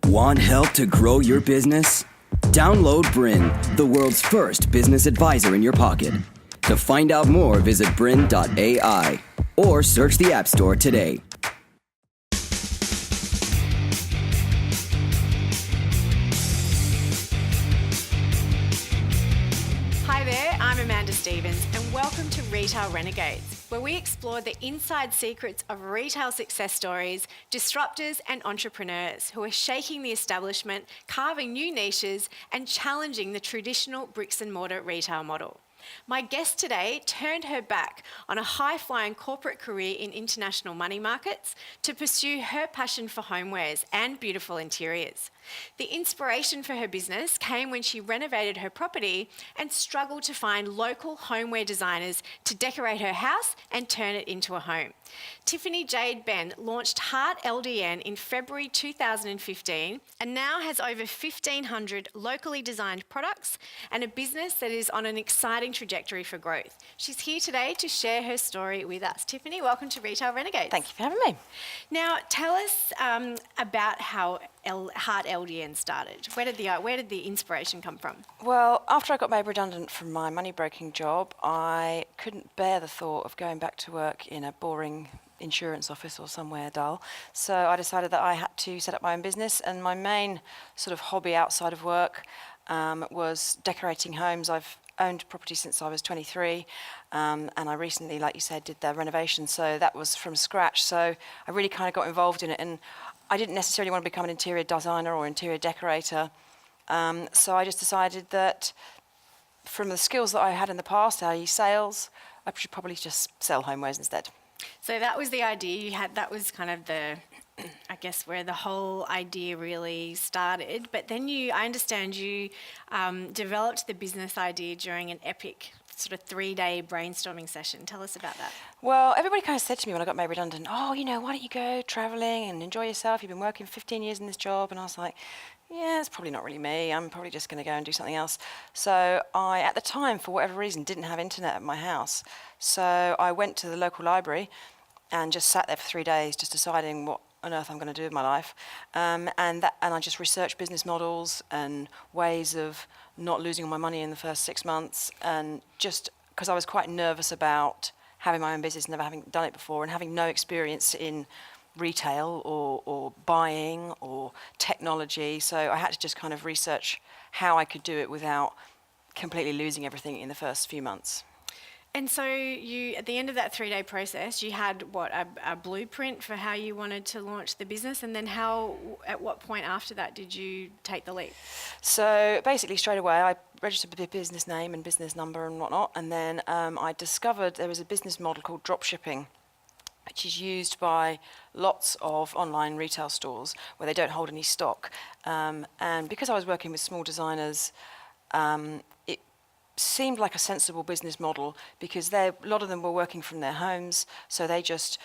Want help to grow your business? Download BRiN, the world's first business advisor in your pocket. To find out more, visit BRiN.ai or search the App Store today. Hi there, I'm Amanda Stevens and welcome to Retail Renegades, where we explore the inside secrets of retail success stories, disruptors and entrepreneurs who are shaking the establishment, carving new niches and challenging the traditional bricks and mortar retail model. My guest today turned her back on a high-flying corporate career in international money markets to pursue her passion for homewares and beautiful interiors. The inspiration for her business came when she renovated her property and struggled to find local homeware designers to decorate her house and turn it into a home. Tiffany Jade Benn launched Heart LDN in February 2015 and now has over 1,500 locally designed products and a business that is on an exciting trajectory for growth. She's here today to share her story with us. Tiffany, welcome to Retail Renegades. Thank you for having me. Now, tell us about how Heart LDN started. Where did the inspiration come from? Well, after I got made redundant from my money broking job, I couldn't bear the thought of going back to work in a boring insurance office or somewhere dull. So I decided that I had to set up my own business, and my main sort of hobby outside of work was decorating homes. I've owned property since I was 23, and I recently, like you said, did their renovation. So that was from scratch. So I really kind of got involved in it, and I didn't necessarily want to become an interior designer or interior decorator. So I just decided that from the skills that I had in the past, i.e. sales, I should probably just sell homewares instead. So that was the idea you had. That was kind of the, I guess, where the whole idea really started. But then I understand you developed the business idea during an epic sort of 3-day brainstorming session. Tell us about that. Well, everybody kind of said to me when I got made redundant, why don't you go travelling and enjoy yourself? You've been working 15 years in this job. And I was like, yeah, it's probably not really me. I'm probably just going to go and do something else. So I, at the time, for whatever reason, didn't have internet at my house. So I went to the local library and just sat there for 3 days, just deciding what on earth I'm going to do with my life. And I just researched business models and ways of not losing all my money in the first 6 months. And just because I was quite nervous about having my own business, never having done it before, and having no experience in retail or buying or technology. So I had to just kind of research how I could do it without completely losing everything in the first few months. And so you, at the end of that 3-day process, you had a blueprint for how you wanted to launch the business, and then at what point after that did you take the leap? So basically straight away I registered the business name and business number and whatnot, and then I discovered there was a business model called drop shipping, which is used by lots of online retail stores where they don't hold any stock. And because I was working with small designers, it seemed like a sensible business model because a lot of them were working from their homes, so they just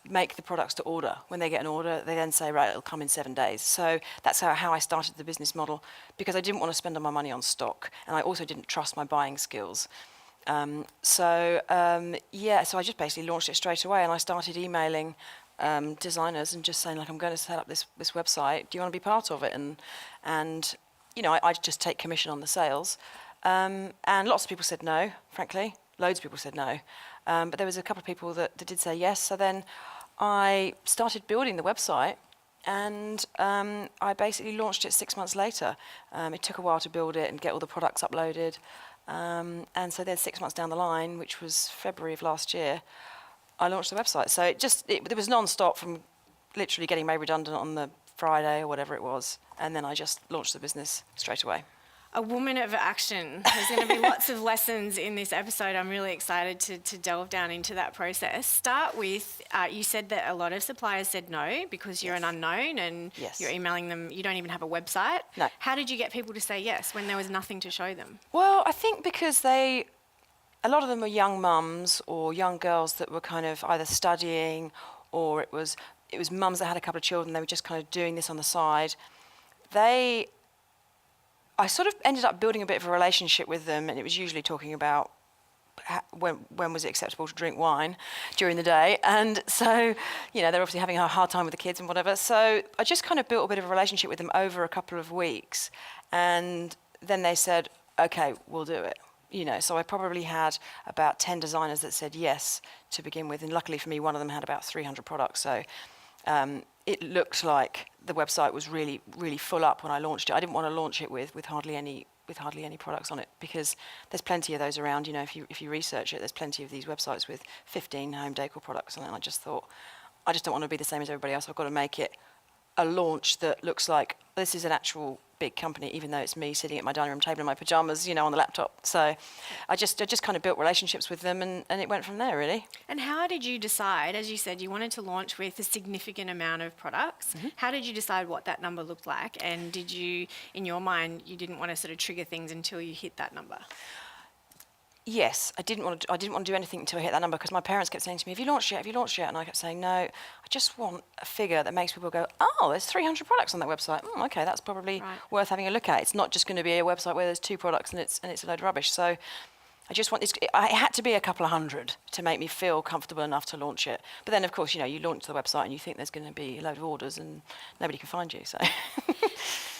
make the products to order. When they get an order, they then say, right, it'll come in 7 days. So that's how I started the business model, because I didn't want to spend all my money on stock, and I also didn't trust my buying skills. So I just basically launched it straight away, and I started emailing designers and just saying, like, I'm going to set up this website. Do you want to be part of it? And I just take commission on the sales. And lots of people said no, frankly. Loads of people said no. But there was a couple of people that did say yes. So then I started building the website, and I basically launched it 6 months later. It took a while to build it and get all the products uploaded. And so then 6 months down the line, which was February of last year, I launched the website. So it was non-stop from literally getting made redundant on the Friday or whatever it was. And then I just launched the business straight away. A woman of action. There's going to be lots of lessons in this episode. I'm really excited to delve down into that process. Start with, you said that a lot of suppliers said no because you're an unknown and you're emailing them. You don't even have a website. No. How did you get people to say yes when there was nothing to show them? Well, I think because a lot of them were young mums or young girls that were kind of either studying, or it was mums that had a couple of children. They were just kind of doing this on the side. I sort of ended up building a bit of a relationship with them, and it was usually talking about when was it acceptable to drink wine during the day. And so, they're obviously having a hard time with the kids and whatever. So I just kind of built a bit of a relationship with them over a couple of weeks. And then they said, okay, we'll do it. So I probably had about 10 designers that said yes to begin with. And luckily for me, one of them had about 300 products. So it looked like the website was really, really full up when I launched it. I didn't want to launch it with hardly any products on it, because there's plenty of those around. If you research it, there's plenty of these websites with 15 home decor products. And I just thought, I just don't want to be the same as everybody else. I've got to make it a launch that looks like this is an actual big company, even though it's me sitting at my dining room table in my pajamas, on the laptop. So I just kind of built relationships with them, and it went from there, really. And how did you decide, as you said, you wanted to launch with a significant amount of products? Mm-hmm. How did you decide what that number looked like? And did you, in your mind, you didn't want to sort of trigger things until you hit that number? Yes, I didn't want to do anything until I hit that number, because my parents kept saying to me, have you launched yet? Have you launched yet? And I kept saying, no, I just want a figure that makes people go, oh, there's 300 products on that website. Okay, that's probably worth having a look at. It's not just going to be a website where there's 2 products and it's a load of rubbish. So I just want this. It had to be a couple of hundred to make me feel comfortable enough to launch it. But then, of course, you launch the website and you think there's going to be a load of orders and nobody can find you. So.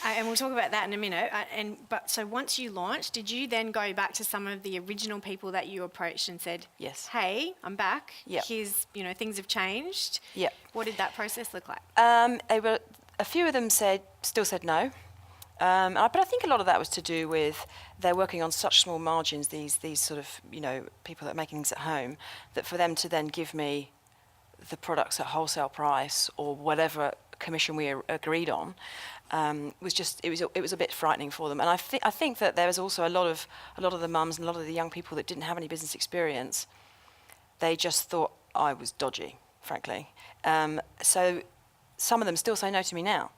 And we'll talk about that in a minute. But so once you launched, did you then go back to some of the original people that you approached and said, yes, hey, I'm back. Yep. Here's, things have changed. Yeah. What did that process look like? A few of them still said no. But I think a lot of that was to do with they're working on such small margins, these sort of, people that are making things at home, that for them to then give me the products at wholesale price or whatever commission we agreed on, was just it was a bit frightening for them. And I think that there was also a lot of the mums and a lot of the young people that didn't have any business experience. They just thought I was dodgy, frankly. So some of them still say no to me now.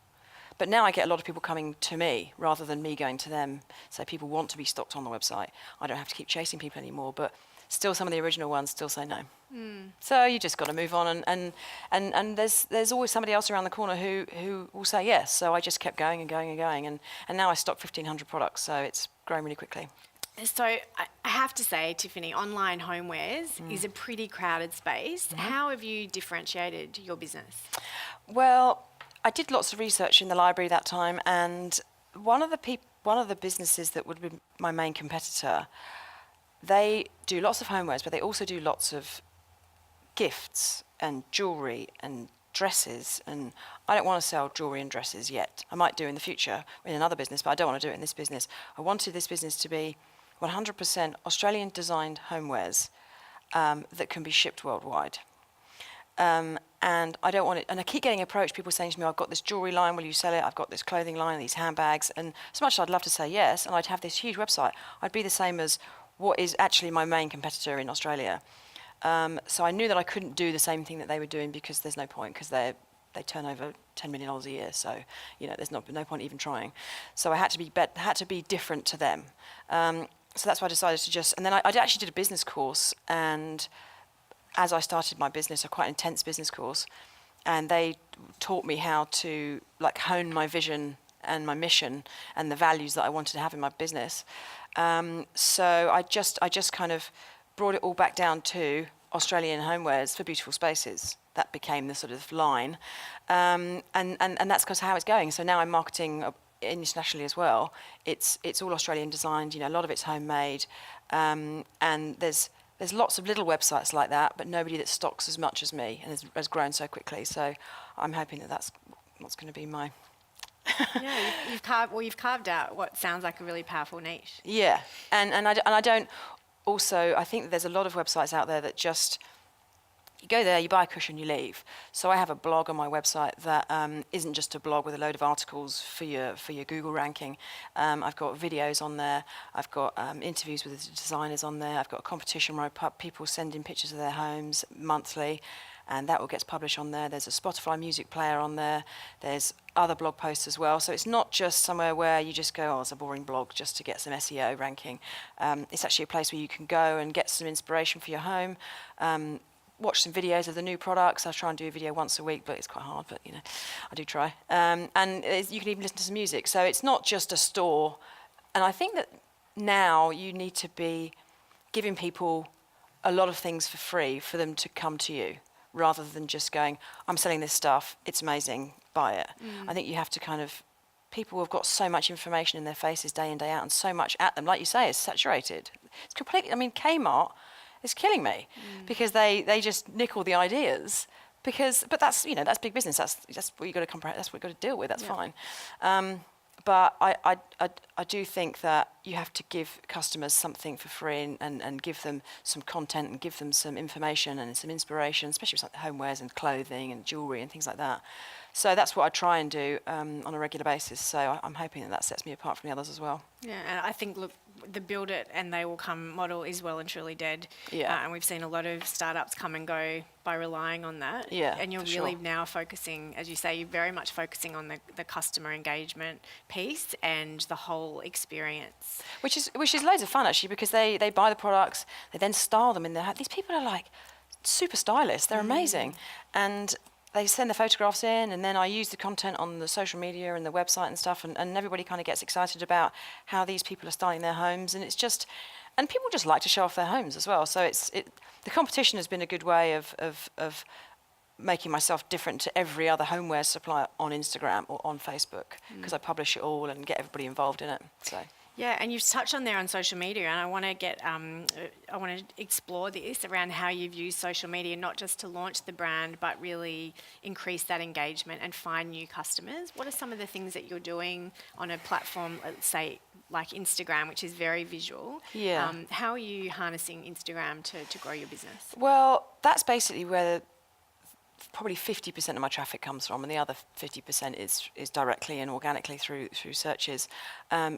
But now I get a lot of people coming to me rather than me going to them. So people want to be stocked on the website. I don't have to keep chasing people anymore. But still, some of the original ones still say no. Mm. So you just got to move on. And there's always somebody else around the corner who will say yes. So I just kept going and going and going. And now I stock 1,500 products. So it's grown really quickly. So I have to say, Tiffany, online homewares is a pretty crowded space. Mm-hmm. How have you differentiated your business? Well, I did lots of research in the library that time, and one of the businesses that would be my main competitor, they do lots of homewares, but they also do lots of gifts and jewellery and dresses, and I don't want to sell jewellery and dresses yet. I might do in the future in another business, but I don't want to do it in this business. I wanted this business to be 100% Australian designed homewares that can be shipped worldwide. And I don't want it, and I keep getting approached, people saying to me, I've got this jewellery line, will you sell it? I've got this clothing line, these handbags, and as much as I'd love to say yes, and I'd have this huge website, I'd be the same as what is actually my main competitor in Australia. So I knew that I couldn't do the same thing that they were doing, because there's no point, because they turn over $10 million a year, so there's no point even trying. So I had to be different to them. So that's why I decided to and then I actually did a business course, and as I started my business, a quite intense business course, and they taught me how to hone my vision and my mission and the values that I wanted to have in my business. So I just kind of brought it all back down to Australian homewares for beautiful spaces. That became the sort of line, and that's because how it's going. So now I'm marketing internationally as well. It's all Australian designed. A lot of it's homemade, and there's lots of little websites like that, but nobody that stocks as much as me and has grown so quickly. So I'm hoping that that's what's going to be my... Yeah, you've carved out what sounds like a really powerful niche. Yeah, and I don't... Also, I think that there's a lot of websites out there that just... You go there, you buy a cushion, you leave. So I have a blog on my website that isn't just a blog with a load of articles for your Google ranking. I've got videos on there. I've got interviews with the designers on there. I've got a competition where I put people send in pictures of their homes monthly, and that all gets published on there. There's a Spotify music player on there. There's other blog posts as well. So it's not just somewhere where you just go, it's a boring blog just to get some SEO ranking. It's actually a place where you can go and get some inspiration for your home. Watch some videos of the new products. I try and do a video once a week, but it's quite hard, but I do try. And you can even listen to some music. So it's not just a store. And I think that now you need to be giving people a lot of things for free for them to come to you, rather than just going, I'm selling this stuff, it's amazing, buy it. I think you have to kind of, people have got so much information in their faces day in, day out, and so much at them. Like you say, it's saturated. It's completely, I mean, Kmart is killing me because they just nick all the ideas. But that's, you know, that's big business. That's what you got to comprehend. That's what you got to deal with. That's fine. But I do think that you have to give customers something for free and give them some content and give them some information and some inspiration, especially with like homewares and clothing and jewellery and things like that. So that's what I try and do on a regular basis. So I'm hoping that sets me apart from the others as well. Yeah, and I think, look, the build it and they will come model is well and truly dead. Yeah. And we've seen a lot of startups come and go by relying on that. Yeah, and you're for really sure. now focusing, as you say, you're very much focusing on the customer engagement piece and the whole experience. Which is loads of fun, actually, because they buy the products, they then style them in their These people are like super stylists. They're amazing. And they send the photographs in, and then I use the content on the social media and the website and stuff, and everybody kind of gets excited about how these people are styling their homes, and it's just, and people just like to show off their homes as well. So the competition has been a good way of making myself different to every other homeware supplier on Instagram or on Facebook, because I publish it all and get everybody involved in it. So. Yeah, and you've touched on there on social media, and I want to explore this around how you've used social media not just to launch the brand, but really increase that engagement and find new customers. What are some of the things that you're doing on a platform, let's say, like Instagram, which is very visual? Yeah. How are you harnessing Instagram to grow your business? Well, that's basically where probably 50% of my traffic comes from, and the other 50% is directly and organically through searches.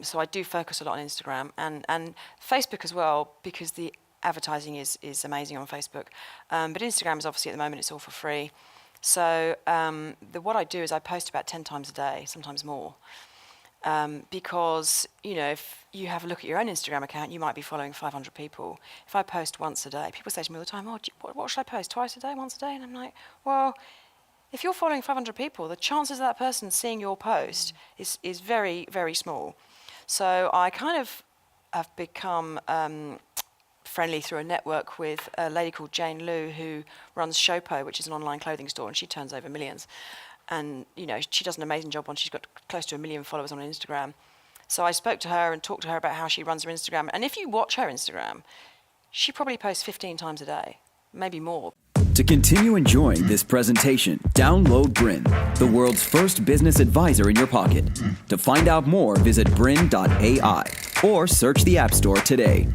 So I do focus a lot on Instagram and Facebook as well, because the advertising is amazing on Facebook. But Instagram is obviously, at the moment, it's all for free. So what I do is I post about 10 times a day, sometimes more. Because, you know, if you have a look at your own Instagram account, you might be following 500 people. If I post once a day, people say to me all the time, what should I post, twice a day, once a day? And I'm like, well, if you're following 500 people, the chances of that person seeing your post is very, very small. So I kind of have become friendly through a network with a lady called Jane Liu, who runs Showpo, which is an online clothing store, and she turns over millions. And, you know, she does an amazing job she's got close to 1 million followers on Instagram. So I spoke to her and talked to her about how she runs her Instagram. And if you watch her Instagram, she probably posts 15 times a day, maybe more. To continue enjoying this presentation, download BRiN, the world's first business advisor in your pocket. To find out more, visit BRiN.ai or search the App Store today.